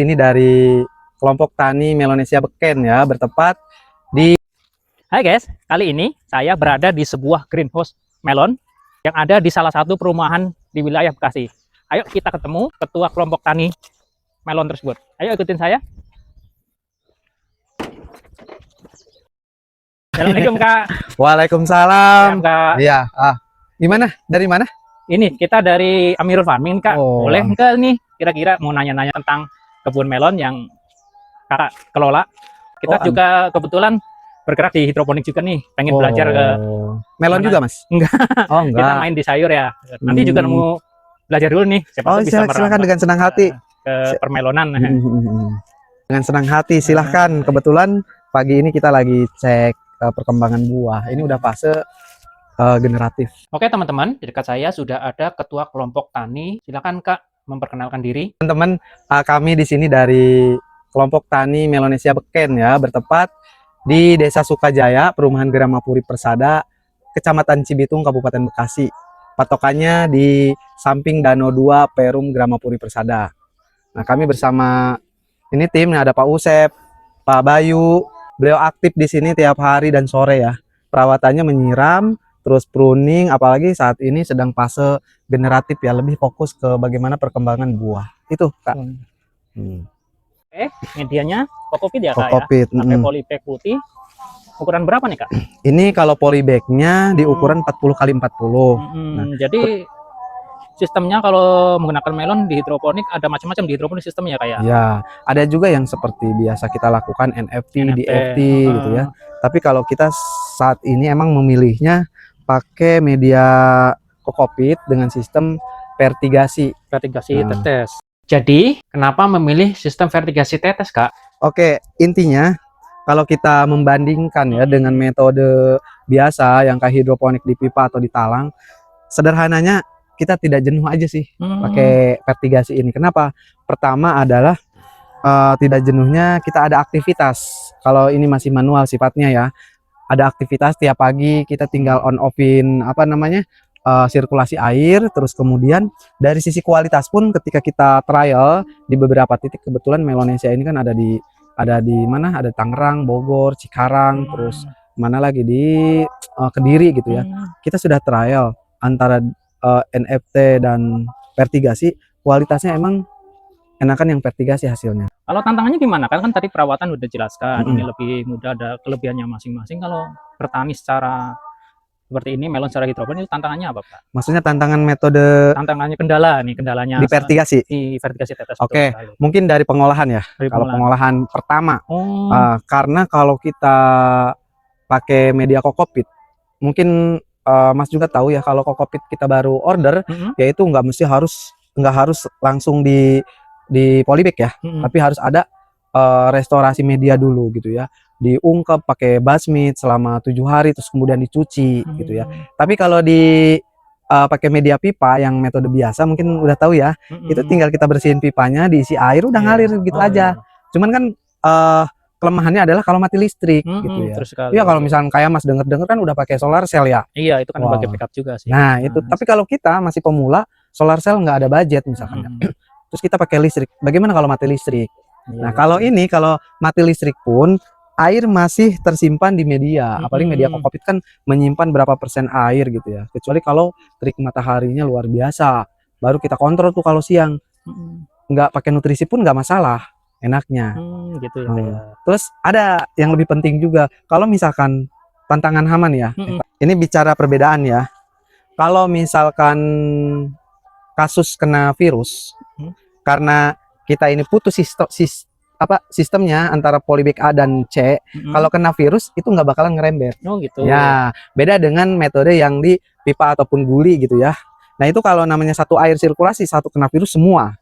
Ini dari kelompok tani Melonesia Beken ya, bertempat di... Hai guys, kali ini saya berada di sebuah greenhouse melon yang ada di salah satu perumahan di wilayah Bekasi. Ayo kita ketemu ketua kelompok tani melon tersebut. Ayo ikutin saya. Assalamualaikum Kak. Waalaikumsalam. Ya, Kak. Iya. Gimana? Dari mana? Ini kita dari Amirul Farming Kak. Oh. Boleh enggak nih kira-kira mau nanya-nanya tentang kebun melon yang Kakak kelola. Kita juga kebetulan bergerak di hidroponik juga nih, pengen belajar ke melon juga Mas? Enggak. Oh enggak. Kita main di sayur ya. Nanti juga nemu belajar dulu nih. Siapa bisa silakan dengan senang hati ke permelonan. Dengan senang hati silahkan. Kebetulan pagi ini kita lagi cek perkembangan buah. Ini udah fase generatif. Oke teman-teman, di dekat saya sudah ada ketua kelompok tani. Silakan Kak memperkenalkan diri. Teman-teman, kami di sini dari kelompok tani Melonesia Beken ya, bertempat di Desa Sukajaya, Perumahan Gramapuri Persada, Kecamatan Cibitung, Kabupaten Bekasi. Patokannya di samping Danau 2 Perum Gramapuri Persada. Nah, kami bersama ini tim, ada Pak Usep, Pak Bayu. Beliau aktif di sini tiap hari dan sore ya. Perawatannya menyiram, terus pruning, apalagi saat ini sedang fase generatif ya, lebih fokus ke bagaimana perkembangan buah. Itu Kak. Medianya Kokopit ya Kak Kokopit, ya? Pakai polybag putih. Ukuran berapa nih Kak? Ini kalau polybagnya di ukuran 40 x 40. Jadi sistemnya kalau menggunakan melon di hidroponik ada macam-macam di hidroponik sistemnya kayak. Ya, ada juga yang seperti biasa kita lakukan NFT, DFT gitu ya. Tapi kalau kita saat ini emang memilihnya pakai media Kokopit dengan sistem vertigasi. Tetes. Jadi, kenapa memilih sistem vertigasi tetes, Kak? Oke, intinya kalau kita membandingkan ya dengan metode biasa yang kayak hidroponik di pipa atau di talang, sederhananya kita tidak jenuh aja sih pakai vertigasi ini. Kenapa? Pertama adalah tidak jenuhnya kita ada aktivitas. Kalau ini masih manual sifatnya ya, ada aktivitas tiap pagi kita tinggal on offin sirkulasi air. Terus kemudian dari sisi kualitas pun ketika kita trial di beberapa titik, kebetulan Melonesia ini kan ada di mana? Ada Tangerang, Bogor, Cikarang, terus mana lagi di Kediri gitu ya. Kita sudah trial antara NFT dan vertigasi, kualitasnya emang enakan yang vertigasi hasilnya. Kalau tantangannya gimana? Kan tadi perawatan udah jelaskan, ini lebih mudah, ada kelebihannya masing-masing. Kalau bertani secara seperti ini, melon secara hidroponik, itu tantangannya apa Pak? Maksudnya tantangan metode? Tantangannya kendalanya di vertigasi? Di vertigasi tetes. Oke, mungkin dari pengolahan ya. Kalau pengolahan pertama, karena kalau kita pakai media Kokopit, mungkin Mas juga tahu ya, kalau Kokopit kita baru order, yaitu nggak harus langsung di polybag ya, tapi harus ada restorasi media dulu gitu ya, diungkep pakai basmit selama 7 hari, terus kemudian dicuci gitu ya. Tapi kalau di pakai media pipa yang metode biasa, mungkin udah tahu ya, itu tinggal kita bersihin pipanya, diisi air, udah ngalir gitu aja. Cuman kan kelemahannya adalah kalau mati listrik gitu ya. Iya, kalau misalnya kayak Mas denger kan udah pakai solar cell ya. Iya, itu kan sebagai backup juga sih. Nah, itu. Tapi kalau kita masih pemula, solar cell nggak ada budget misalkan. Terus kita pakai listrik. Bagaimana kalau mati listrik? Nah, kalau mati listrik pun air masih tersimpan di media. Apalagi media Kokopit kan menyimpan berapa persen air gitu ya. Kecuali kalau terik mataharinya luar biasa, baru kita kontrol tuh kalau siang. Nggak pakai nutrisi pun nggak masalah. Enaknya gitu ya. Terus ada yang lebih penting juga, kalau misalkan tantangan hama nih ya, ini bicara perbedaan ya. Kalau misalkan kasus kena virus, karena kita ini putus sistemnya antara polybag A dan C, kalau kena virus itu nggak bakalan ngerembet. Gitu ya. Beda dengan metode yang di pipa ataupun guli gitu ya. Nah, itu kalau namanya satu air sirkulasi, satu kena virus semua.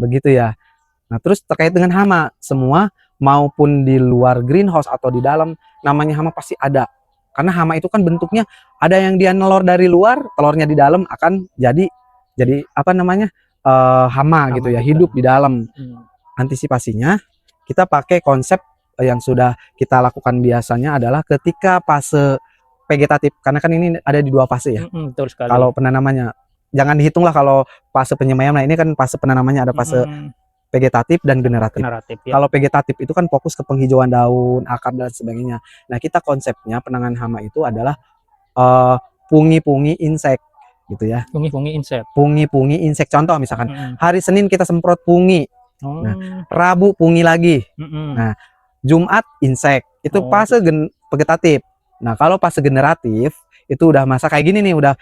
Begitu ya. Nah, terus terkait dengan hama, semua maupun di luar greenhouse atau di dalam, namanya hama pasti ada. Karena hama itu kan bentuknya ada yang dia nelor dari luar, telurnya di dalam akan jadi hama gitu ya, hidup di dalam. Antisipasinya kita pakai konsep yang sudah kita lakukan biasanya adalah ketika fase vegetatif, karena kan ini ada di 2 fase ya. Betul sekali. Kalau penanamannya jangan dihitung lah kalau fase penyemaian. Nah, ini kan fase penanamannya, ada fase vegetatif dan generatif. Generatif ya. Kalau vegetatif itu kan fokus ke penghijauan daun, akar dan sebagainya. Nah, kita konsepnya penanganan hama itu adalah pungi-pungi insek gitu ya. Pungi-pungi insek. Pungi-pungi insek. Contoh misalkan hari Senin kita semprot pungi. Nah, Rabu pungi lagi. Nah, Jumat insek. Itu fase vegetatif. Nah, kalau fase generatif itu udah masa kayak gini nih, udah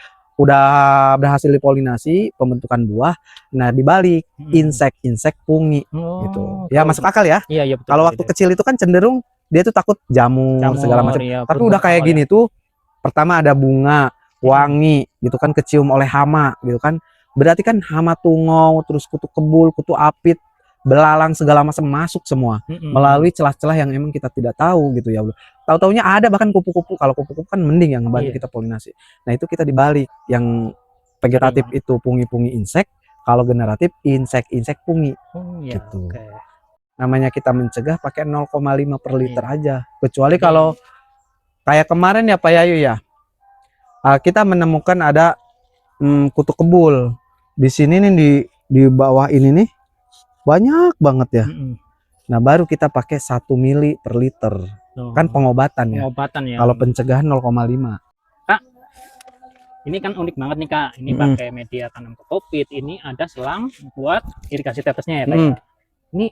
berhasil dipolinasi, pembentukan buah. Nah, dibalik insek pungi gitu. Ya masuk akal ya. Iya, iya, betul. Kalau waktu kecil itu kan cenderung dia tuh takut jamur segala macam. Iya, tapi udah kayak gini tuh, pertama ada bunga, wangi gitu kan, kecium oleh hama gitu kan. Berarti kan hama tungau, terus kutu kebul, kutu apit, belalang segala macam masuk semua melalui celah-celah yang emang kita tidak tahu gitu ya. Tahu-taunya ada bahkan kupu-kupu. Kalau kupu-kupu kan mending yang ngebantu kita polinasi. Nah, itu kita dibalik, yang vegetatif itu pungi-pungi insek, kalau generatif insek pungi. Gitu. Namanya kita mencegah pakai 0,5 per liter aja. Kecuali kalau kayak kemarin ya Pak Yayu ya, kita menemukan ada kutu kebul di sini nih, di bawah ini nih banyak banget ya. Nah, baru kita pakai 1 mili per liter. Kan pengobatan ya. Kalau pencegahan 0,5. Kak, ini kan unik banget nih Kak. Ini pakai media tanam kokopit. Ini ada selang buat irigasi tetesnya ya Kak. Ini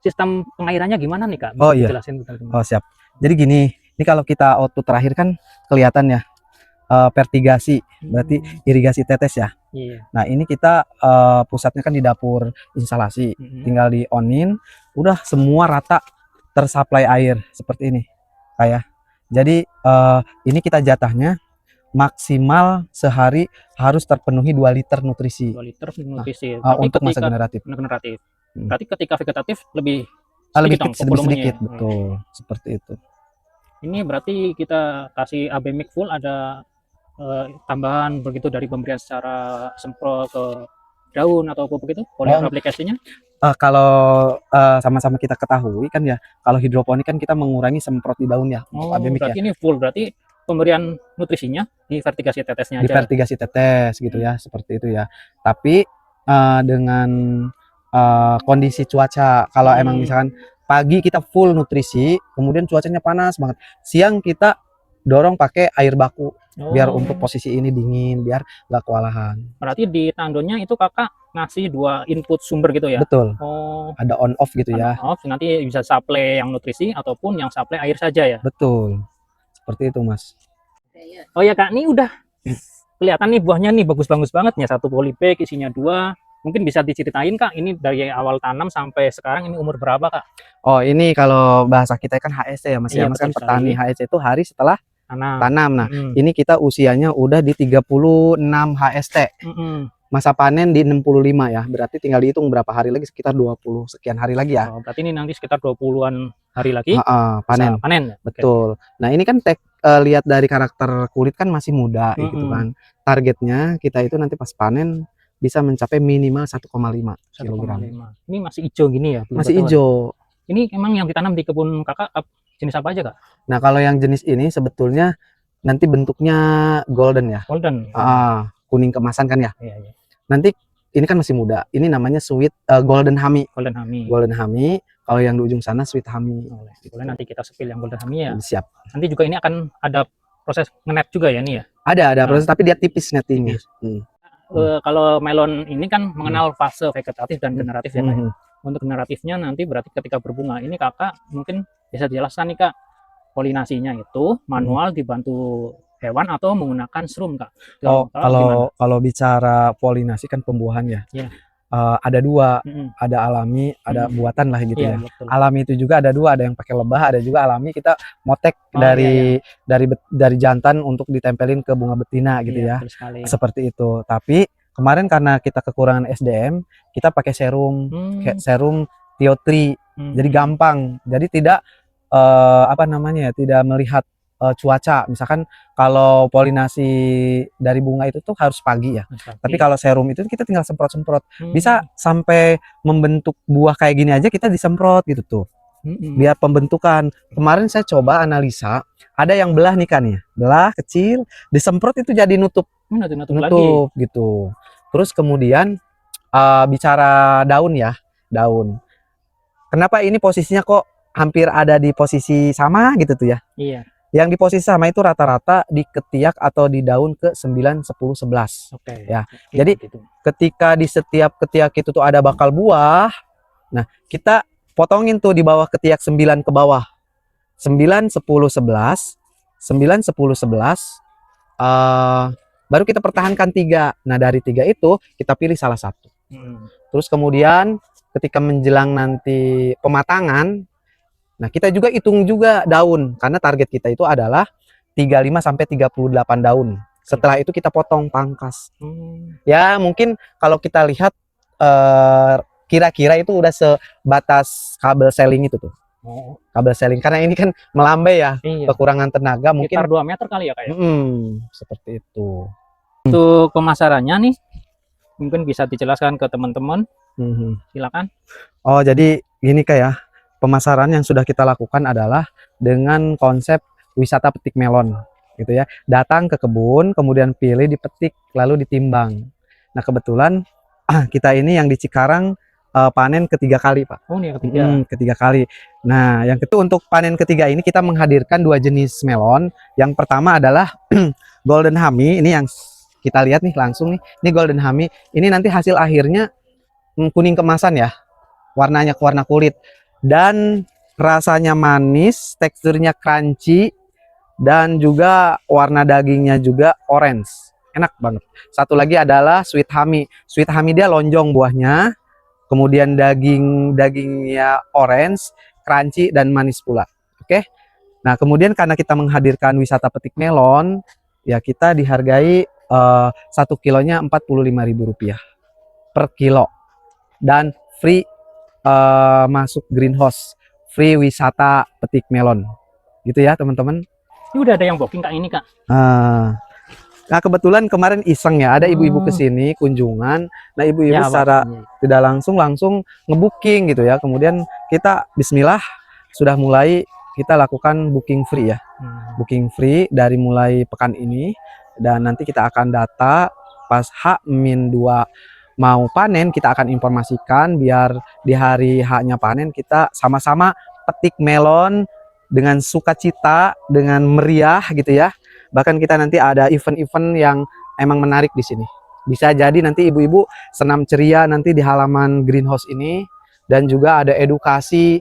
sistem pengairannya gimana nih Kak? Bisa dijelasin Oh siap. Jadi gini, ini kalau kita output terakhir kan kelihatan ya, vertigasi, berarti irigasi tetes ya. Nah, ini kita pusatnya kan di dapur instalasi, tinggal di onin, udah semua rata tersuplai air seperti ini kayak. Jadi ini kita jatahnya maksimal sehari harus terpenuhi 2 liter nutrisi. 2 liter nutrisi. Untuk masa generatif. Berarti ketika vegetatif lebih sedikit, betul. Seperti itu. Ini berarti kita kasih AB Mix full, ada tambahan begitu dari pemberian secara semprot ke daun atau pupuk itu, aplikasinya? Kalau sama-sama kita ketahui kan ya, kalau hidroponik kan kita mengurangi semprot di daun ya. Berarti ini full, berarti pemberian nutrisinya di vertigasi tetesnya aja. Di vertigasi tetes gitu ya, seperti itu ya. Tapi dengan kondisi cuaca, kalau emang misalkan pagi kita full nutrisi, kemudian cuacanya panas banget, siang kita dorong pakai air baku biar untuk posisi ini dingin, biar nggak kewalahan. Berarti di tandonnya itu Kakak ngasih 2 input sumber gitu ya? Betul. Ada on off gitu ya. On off, nanti bisa supply yang nutrisi ataupun yang supply air saja ya? Betul. Seperti itu Mas. Oh ya Kak, ini udah kelihatan nih buahnya nih bagus-bagus banget ya, 1 polybag isinya 2. Mungkin bisa diceritain Kak, ini dari awal tanam sampai sekarang ini umur berapa Kak? Oh, ini kalau bahasa kita kan HSC ya Mas. Mas kan petani. HSC itu hari setelah tanam. Nah, ini kita usianya udah di 36 HST. Masa panen di 65 ya. Berarti tinggal dihitung berapa hari lagi, sekitar 20 sekian hari lagi ya. Berarti ini nanti sekitar 20-an hari lagi panen. Betul. Nah, ini kan lihat dari karakter kulit kan masih muda gitu kan. Targetnya kita itu nanti pas panen bisa mencapai minimal 1,5 kg. Ini masih hijau gini ya? Masih hijau. Ini emang yang ditanam di kebun Kakak jenis apa aja Kak? Nah, kalau yang jenis ini sebetulnya nanti bentuknya golden ya. Golden. Kuning kemasan kan ya. Iya. Nanti ini kan masih muda. Ini namanya sweet golden hami. Golden hami. Kalau yang di ujung sana sweet hami. Boleh nanti kita spill yang golden hami ya. Siap. Nanti juga ini akan ada proses ngenet juga ya nih ya. Ada proses, tapi dia tipis nettingnya. Kalau melon ini kan mengenal fase vegetatif dan generatif ya Kak. Untuk generatifnya nanti berarti ketika berbunga ini Kakak mungkin bisa jelaskan nih Kak, polinasinya itu manual dibantu hewan atau menggunakan serum Kak? Kalau bicara polinasi kan pembuahan ya. Ada 2, ada alami, ada buatan lah gitu ya. Betul. Alami itu juga ada 2, ada yang pakai lebah, ada juga alami kita motek dari jantan untuk ditempelin ke bunga betina gitu ya. Seperti itu. Tapi kemarin karena kita kekurangan SDM, kita pakai serum, kayak serum Tio3. Jadi gampang. Jadi tidak tidak melihat cuaca. Misalkan kalau polinasi dari bunga itu tuh harus pagi ya. Tapi kalau serum itu kita tinggal semprot-semprot. Bisa sampai membentuk buah kayak gini aja kita disemprot gitu tuh. Biar pembentukan. Kemarin saya coba analisa, ada yang belah nih kan ya. Belah kecil, disemprot itu jadi nutup gitu. Terus kemudian bicara daun ya. daun. Kenapa ini posisinya kok hampir ada di posisi sama gitu tuh ya? Iya. Yang di posisi sama itu rata-rata di ketiak atau di daun ke 9, 10, 11. Oke. Ya. Oke, Jadi gitu. ketika di setiap ketiak itu tuh ada bakal buah. Nah, kita potongin tuh di bawah ketiak 9 ke bawah. 9, 10, 11. 9, 10, 11. Baru kita pertahankan 3. Nah, dari 3 itu kita pilih salah satu. Terus kemudian ketika menjelang nanti pematangan, nah kita juga hitung juga daun karena target kita itu adalah 35 sampai 38 daun. Setelah itu kita potong pangkas. Ya, mungkin kalau kita lihat kira-kira itu udah sebatas kabel seling itu tuh. Kabel seling karena ini kan melambai ya, Iya. kekurangan tenaga mungkin Sekitar 2 meter kali ya kayak. seperti itu. Untuk pemasarannya nih mungkin bisa dijelaskan ke teman-teman. Silakan. Oh, jadi gini kayak pemasaran yang sudah kita lakukan adalah dengan konsep wisata petik melon gitu ya. Datang ke kebun, kemudian pilih, dipetik, lalu ditimbang. Nah, kebetulan kita ini yang di Cikarang panen ketiga kali, Pak. Oh, ini yang ketiga. Ketiga kali. Nah, yang kedua untuk panen ketiga ini kita menghadirkan 2 jenis melon. Yang pertama adalah Golden Hami. Ini yang kita lihat nih langsung nih. Ini Golden Hami. Ini nanti hasil akhirnya kuning kemasan ya. Warnanya warna kulit. Dan rasanya manis, teksturnya crunchy, dan juga warna dagingnya juga orange. Enak banget. Satu lagi adalah Sweet Hami. Sweet Hami dia lonjong buahnya. Kemudian dagingnya orange, crunchy, dan manis pula. Oke. Nah, kemudian karena kita menghadirkan wisata petik melon, ya kita dihargai 1 kilonya Rp45.000 per kilo. Dan free masuk greenhouse, free wisata petik melon. Gitu ya, teman-teman. Ini udah ada yang booking Kak ini, Kak. Nah, kebetulan kemarin iseng ya, ada ibu-ibu kesini kunjungan. Nah, ibu-ibu Ya, secara tidak langsung ngebooking gitu ya. Kemudian kita bismillah sudah mulai kita lakukan booking free ya. Booking free dari mulai pekan ini, dan nanti kita akan data pas H-2 mau panen, kita akan informasikan biar di hari H-nya panen kita sama-sama petik melon dengan sukacita, dengan meriah gitu ya. Bahkan kita nanti ada event-event yang emang menarik di sini. Bisa jadi nanti ibu-ibu senam ceria nanti di halaman greenhouse ini, dan juga ada edukasi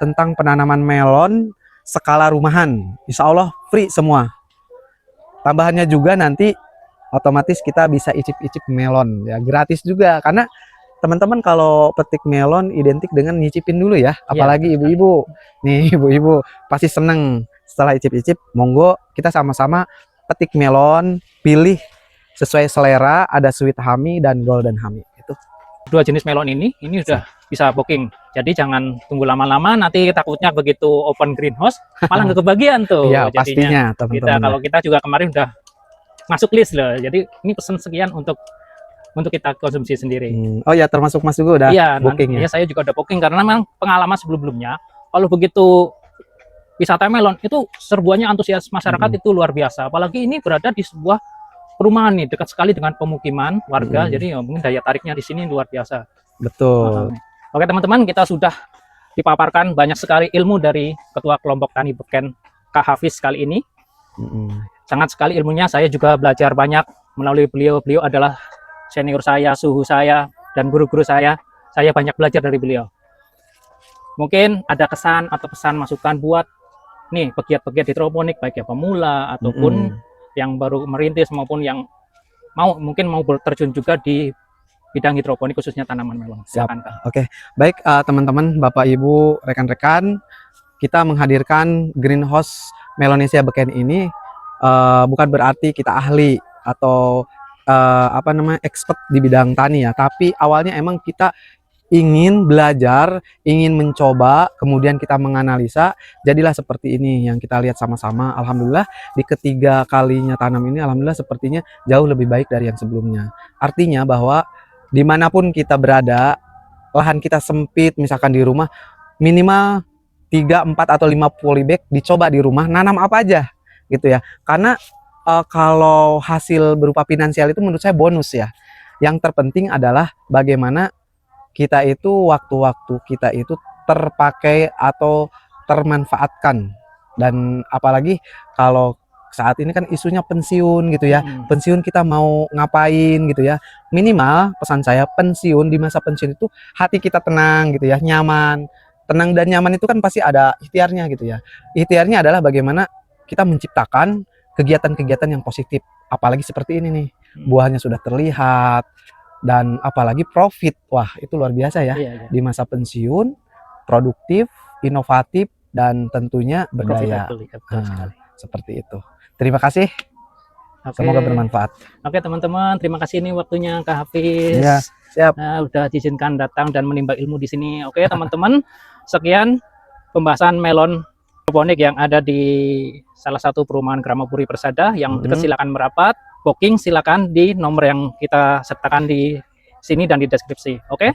tentang penanaman melon skala rumahan. Insya Allah free semua. Tambahannya juga nanti otomatis kita bisa icip-icip melon ya, gratis juga, karena teman-teman kalau petik melon identik dengan nyicipin dulu ya, apalagi ibu-ibu. Nih, ibu-ibu pasti seneng setelah icip-icip. Monggo kita sama-sama petik melon, pilih sesuai selera, ada Sweet Hami dan Golden Hami. Itu 2 jenis melon ini udah bisa booking. Jadi jangan tunggu lama-lama, nanti takutnya begitu open greenhouse malah nggak kebagian tuh. Iya, jadinya pastinya teman-teman. Kalau kita juga kemarin udah masuk list loh. Jadi ini pesan sekian untuk kita konsumsi sendiri. Oh ya, termasuk Mas juga udah booking ya? Iya, saya juga udah booking karena memang pengalaman sebelum-sebelumnya kalau begitu wisata melon itu serbuannya antusias masyarakat itu luar biasa. Apalagi ini berada di sebuah perumahan nih, dekat sekali dengan pemukiman warga. Jadi ya, mungkin daya tariknya di sini luar biasa. Betul. Oke teman-teman, kita sudah dipaparkan banyak sekali ilmu dari Ketua Kelompok Tani Beken Kak Hafiz kali ini. Sangat sekali ilmunya, saya juga belajar banyak melalui beliau. Beliau adalah senior saya, suhu saya, dan guru-guru saya. Saya banyak belajar dari beliau. Mungkin ada kesan atau pesan masukan buat nih pegiat-pegiat hidroponik, baik yang pemula ataupun yang baru merintis maupun yang mungkin mau terjun juga di bidang hidroponik khususnya tanaman melon. Silakan Kak. Oke, baik teman-teman, Bapak Ibu, rekan-rekan, kita menghadirkan greenhouse Melonesia Beken ini bukan berarti kita ahli atau expert di bidang tani ya, tapi awalnya emang kita ingin belajar, ingin mencoba, kemudian kita menganalisa, jadilah seperti ini yang kita lihat sama-sama. Alhamdulillah di ketiga kalinya tanam ini, alhamdulillah sepertinya jauh lebih baik dari yang sebelumnya. Artinya bahwa dimanapun kita berada, lahan kita sempit, misalkan di rumah, minimal 3, 4, atau 5 polybag dicoba di rumah, nanam apa aja gitu ya. Karena kalau hasil berupa finansial itu menurut saya bonus ya. Yang terpenting adalah bagaimana kita itu waktu-waktu kita itu terpakai atau termanfaatkan. Dan apalagi kalau saat ini kan isunya pensiun gitu ya. Pensiun kita mau ngapain gitu ya. Minimal pesan saya, pensiun, di masa pensiun itu hati kita tenang gitu ya, nyaman. Tenang dan nyaman itu kan pasti ada ikhtiarnya gitu ya. Ikhtiarnya adalah bagaimana kita menciptakan kegiatan-kegiatan yang positif. Apalagi seperti ini nih, buahnya sudah terlihat dan apalagi profit. Wah, itu luar biasa ya. Iya, iya. Di masa pensiun, produktif, inovatif, dan tentunya berdaya. Profitable, ya, betul Nah, sekali. seperti itu. Terima kasih. Oke. Semoga bermanfaat. Oke teman-teman, terima kasih ini waktunya Kak Hafiz. Iya, siap. Nah, udah diizinkan datang dan menimba ilmu di sini. Oke teman-teman, sekian pembahasan melon hidroponik yang ada di salah satu perumahan Gramapuri Persada. Yang dekat silakan merapat, booking silakan di nomor yang kita sertakan di sini dan di deskripsi. Oke?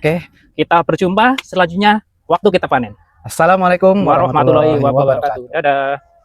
Kita berjumpa selanjutnya waktu kita panen. Assalamualaikum Warahmatullahi wabarakatuh. Dadah.